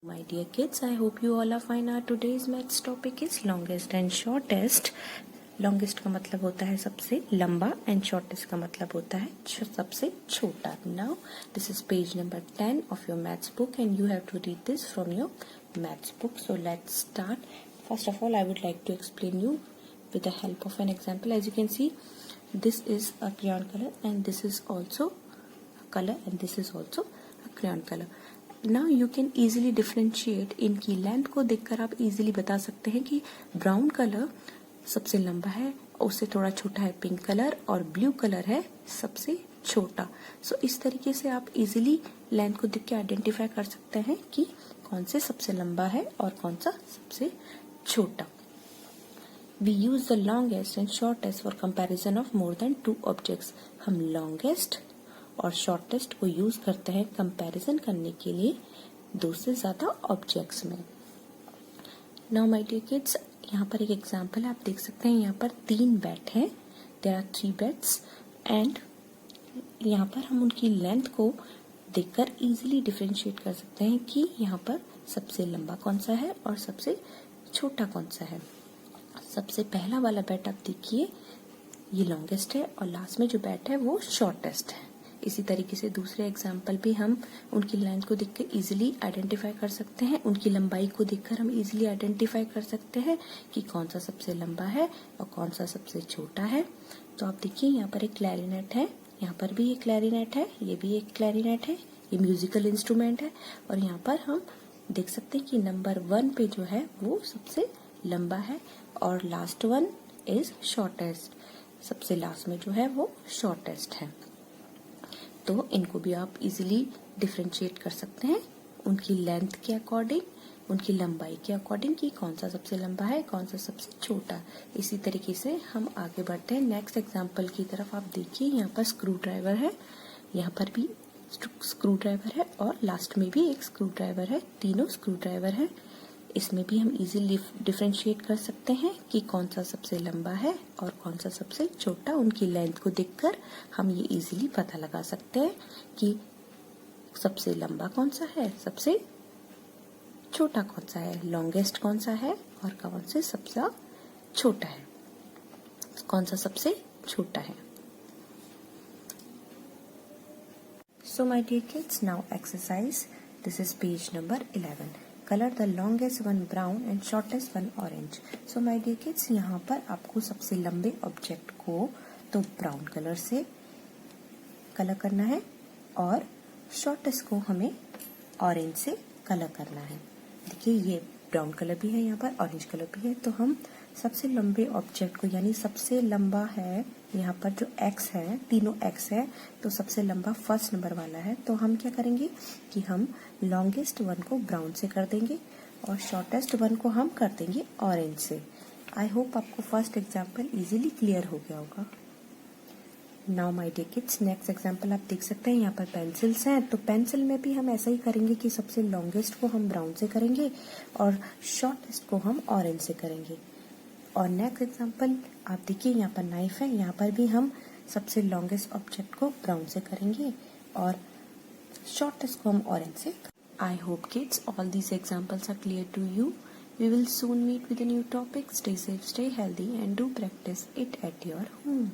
My dear kids, I hope you all are fine. Our today's maths topic is longest and shortest. Longest का मतलब होता है सबसे लंबा and shortest का मतलब होता है सबसे छोटा. Now this is page number 10 of your maths book and you have to read this from your maths book. So let's start. First of all, I would like to explain you with the help of an example. As you can see, this is a crayon color and this is also a color and this is also a crayon color. Now you can easily differentiate. इनकी length को देखकर आप easily बता सकते हैं कि brown colour सबसे लंबा है, उससे थोड़ा छोटा है पिंक कलर और ब्लू कलर है सबसे छोटा. सो इस तरीके से आप इजीली लेंथ को देख के आइडेंटिफाई कर सकते हैं कि कौन से सबसे लंबा है और कौन सा सबसे छोटा. We use the longest and shortest for comparison of more than two objects. हम longest और शॉर्टेस्ट को यूज करते हैं कंपैरिजन करने के लिए दो से ज्यादा ऑब्जेक्ट्स में. नाउ माय डियर किड्स, यहाँ पर एक एग्जांपल आप देख सकते हैं. यहाँ पर 3 बैट हैं. देयर आर 3 बैट्स एंड यहाँ पर हम उनकी लेंथ को देखकर इजीली डिफरेंशिएट कर सकते हैं कि यहाँ पर सबसे लंबा कौन सा है और सबसे छोटा कौन सा है. सबसे पहला वाला बैट आप देखिए, ये लॉन्गेस्ट है और लास्ट में जो बैट है वो शॉर्टेस्ट है. इसी तरीके से दूसरे एग्जाम्पल भी हम उनकी लेंथ को देखकर इजीली आइडेंटिफाई कर सकते हैं. उनकी लंबाई को देखकर हम इजीली आइडेंटिफाई कर सकते हैं कि कौन सा सबसे लंबा है और कौन सा सबसे छोटा है. तो आप देखिए, यहाँ पर एक क्लैरिनेट है, यहाँ पर भी एक क्लैरिनेट है, ये भी एक क्लैरिनेट है, ये म्यूजिकल इंस्ट्रूमेंट है. और यहाँ पर हम देख सकते हैं कि नंबर 1 पे जो है वो सबसे लंबा है और लास्ट वन इज शॉर्टेस्ट. सबसे लास्ट में जो है वो शॉर्टेस्ट है. तो इनको भी आप इजीली डिफरेंशिएट कर सकते हैं उनकी लेंथ के अकॉर्डिंग, उनकी लंबाई के अकॉर्डिंग कि कौन सा सबसे लंबा है, कौन सा सबसे छोटा. इसी तरीके से हम आगे बढ़ते हैं नेक्स्ट एग्जांपल की तरफ. आप देखिए, यहाँ पर स्क्रू ड्राइवर है, यहाँ पर भी स्क्रू ड्राइवर है और लास्ट में भी एक स्क्रू ड्राइवर है. तीनों स्क्रू ड्राइवर है. इसमें भी हम इजीली डिफरेंशिएट कर सकते हैं कि कौन सा सबसे लंबा है और कौन सा सबसे छोटा. उनकी लेंथ को देखकर हम ये इजीली पता लगा सकते हैं कि सबसे लंबा कौन सा है, सबसे छोटा कौन सा है, लॉन्गेस्ट कौन सा है और कौन से सबसे छोटा है, कौन सा सबसे छोटा है. So my dear kids, now exercise. This is page number 11. Color the longest one brown and shortest one orange. So my dear kids, यहाँ पर आपको सबसे लंबे ऑब्जेक्ट को तो ब्राउन कलर से कलर करना है और शॉर्टेस्ट को हमें ऑरेंज से कलर करना है. देखिए, ये ब्राउन कलर भी है, यहाँ पर ऑरेंज कलर भी है. तो हम सबसे लंबे ऑब्जेक्ट को, यानी सबसे लंबा है यहाँ पर जो एक्स है, तीनों एक्स है, तो सबसे लंबा फर्स्ट नंबर वाला है. तो हम क्या करेंगे कि हम लॉन्गेस्ट वन को ब्राउन से कर देंगे और शॉर्टेस्ट वन को हम कर देंगे ऑरेंज से. आई होप आपको फर्स्ट एग्जाम्पल इजीली क्लियर हो गया होगा. Now my dear kids, next example आप देख सकते हैं. यहाँ पर पेंसिल्स हैं, तो पेंसिल में भी हम ऐसा ही करेंगे कि सबसे लॉन्गेस्ट को हम ब्राउन से करेंगे और शॉर्टेस्ट को हम ऑरेंज से करेंगे. और नेक्स्ट एग्जाम्पल आप देखिए, यहाँ पर नाइफ है, यहाँ पर भी हम सबसे लॉन्गेस्ट ऑब्जेक्ट को ब्राउन से करेंगे और शॉर्टेस्ट को हम ऑरेंज से. I hope kids all these examples are clear to you. We will soon meet with a new topic. Stay safe, stay healthy and do practice it at your home.